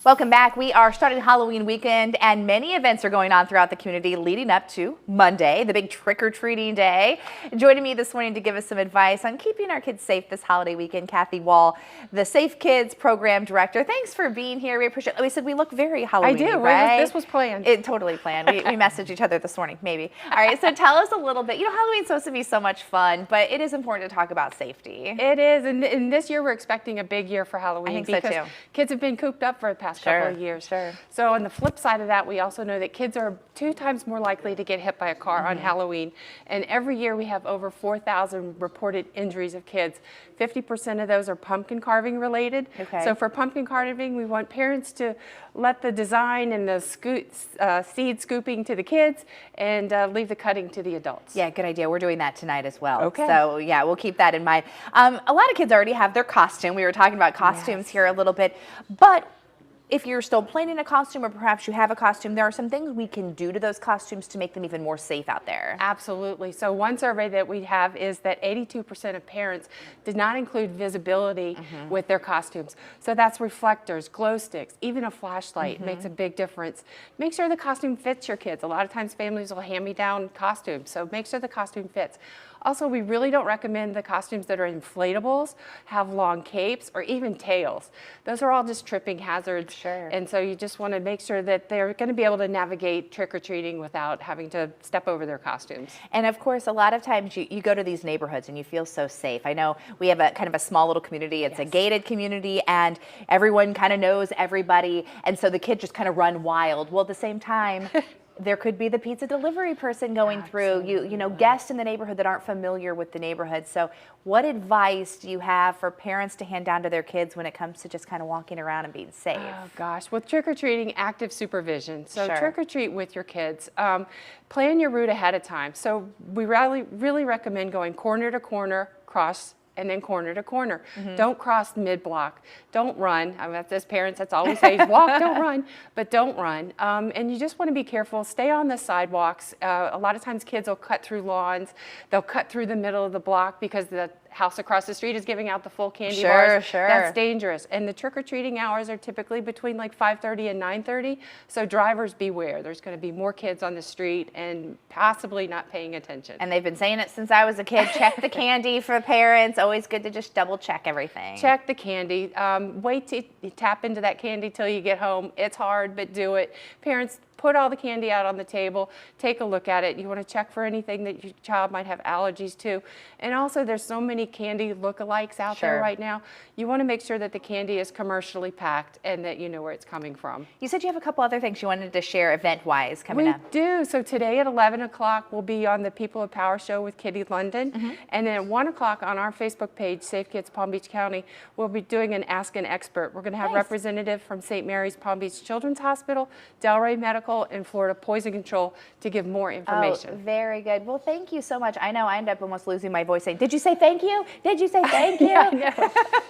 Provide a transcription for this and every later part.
Welcome back. We are starting Halloween weekend and many events are going on throughout the community leading up to Monday, the big trick-or-treating day. Joining me this morning to give us some advice on keeping our kids safe this holiday weekend, Kathy Wall, the Safe Kids Program Director. Thanks for being here. We appreciate it. We said we look very Halloween-y, right? This was planned. It totally planned. We messaged each other this morning, maybe. All right, so tell us a little bit. Halloween's supposed to be so much fun, but it is important to talk about safety. It is, and this year we're expecting a big year for Halloween. I think so, too. Kids have been cooped up for the past couple of years. So on the flip side of that, we also know that kids are 2 times more likely to get hit by a car on Halloween. And every year we have over 4,000 reported injuries of kids. 50% of those are pumpkin carving related. Okay. So for pumpkin carving, we want parents to let the design and the seed scooping to the kids and leave the cutting to the adults. Yeah, good idea. We're doing that tonight as well. Okay. So yeah, we'll keep that in mind. A lot of kids already have their costume. We were talking about costumes here a little bit, but if you're still planning a costume or perhaps you have a costume, there are some things we can do to those costumes to make them even more safe out there. Absolutely. So one survey that we have is that 82% of parents did not include visibility with their costumes. So that's reflectors, glow sticks, even a flashlight makes a big difference. Make sure the costume fits your kids. A lot of times families will hand me down costumes, so make sure the costume fits. Also, we really don't recommend the costumes that are inflatables, have long capes, or even tails. Those are all just tripping hazards. Sure. And so you just want to make sure that they're going to be able to navigate trick-or-treating without having to step over their costumes. And of course, a lot of times you go to these neighborhoods and you feel so safe. I know we have a kind of a small little community. It's a gated community and everyone kind of knows everybody. And so the kids just kind of run wild. Well, at the same time, there could be the pizza delivery person going through, guests in the neighborhood that aren't familiar with the neighborhood. So what advice do you have for parents to hand down to their kids when it comes to just kind of walking around and being safe? Oh gosh, with trick-or-treating, active supervision. So trick-or-treat with your kids. Plan your route ahead of time. So we really recommend going corner to corner, cross, and then corner to corner. Don't cross mid-block. Don't run. I mean, as parents, that's all we say is walk, don't run, but don't run. And you just want to be careful. Stay on the sidewalks. A lot of times kids will cut through lawns. They'll cut through the middle of the block because the house across the street is giving out the full candy bars. That's dangerous. And the trick-or-treating hours are typically between like 5:30 and 9:30. So drivers beware. There's going to be more kids on the street and possibly not paying attention. And they've been saying it since I was a kid. Check the candy for parents. Always good to just double check everything. Check the candy. Wait to tap into that candy till you get home. It's hard, but do it. Parents, put all the candy out on the table, take a look at it. You want to check for anything that your child might have allergies to. And also there's so many candy lookalikes out there right now. You want to make sure that the candy is commercially packed and that you know where it's coming from. You said you have a couple other things you wanted to share event-wise coming up. We do. So today at 11 o'clock we'll be on the People of Power show with Kitty London. And then at 1 o'clock on our Facebook page, Safe Kids Palm Beach County, we'll be doing an Ask an Expert. We're going to have representative from St. Mary's Palm Beach Children's Hospital, Delray Medical, and Florida Poison Control to give more information. Oh, very good. Well, thank you so much. I know I end up almost losing my voice saying, did you say thank you? Did you say thank you? Yeah,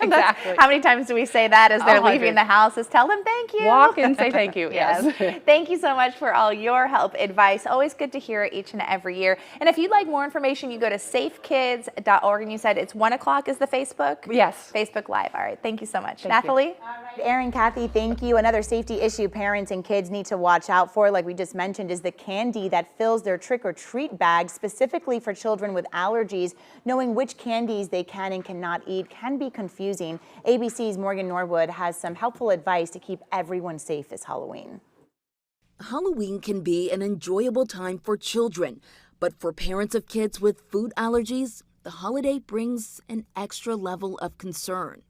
I know. Exactly. How many times do we say that as they're leaving the house? Is tell them thank you. Walk and say thank you. Yes. Thank you so much for all your help, advice. Always good to hear it each and every year. And if you'd like more information, you go to safekids.org, and you said it's 1 o'clock is the Facebook? Yes. Facebook Live. All right. Thank you so much. Thank Nathalie? you. All right, Erin, Kathy, thank you. Another safety issue parents and kids need to watch out for, like we just mentioned, is the candy that fills their trick-or-treat bags specifically for children with allergies. Knowing which candies they can and cannot eat can be confusing. ABC's Morgan Norwood has some helpful advice to keep everyone safe this Halloween. Halloween can be an enjoyable time for children, but for parents of kids with food allergies, the holiday brings an extra level of concern.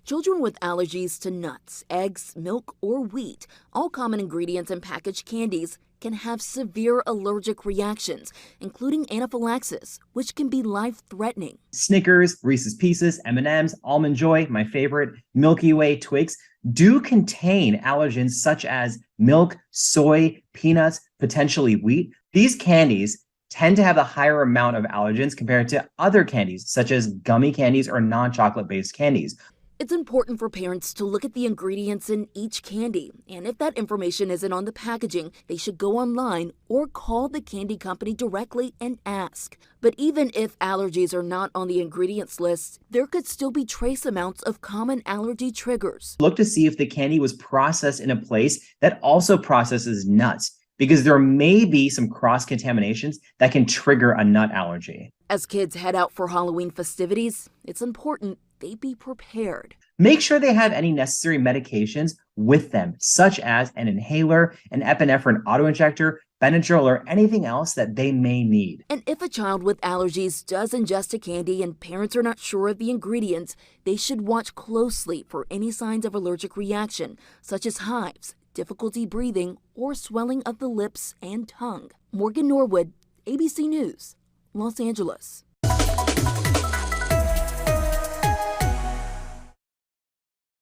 Children with allergies to nuts, eggs, milk, or wheat, all common ingredients in packaged candies, can have severe allergic reactions, including anaphylaxis, which can be life-threatening. Snickers, Reese's Pieces, M&Ms, Almond Joy, my favorite, Milky Way, Twix, do contain allergens such as milk, soy, peanuts, potentially wheat. These candies tend to have a higher amount of allergens compared to other candies, such as gummy candies or non-chocolate based candies. It's important for parents to look at the ingredients in each candy, and if that information isn't on the packaging, they should go online or call the candy company directly and ask. But even if allergies are not on the ingredients list, there could still be trace amounts of common allergy triggers. Look to see if the candy was processed in a place that also processes nuts, because there may be some cross-contaminations that can trigger a nut allergy. As kids head out for Halloween festivities, it's important they be prepared. Make sure they have any necessary medications with them, such as an inhaler, an epinephrine autoinjector, Benadryl, or anything else that they may need. And if a child with allergies does ingest a candy and parents are not sure of the ingredients, they should watch closely for any signs of allergic reaction, such as hives, difficulty breathing, or swelling of the lips and tongue. Morgan Norwood, ABC News, Los Angeles.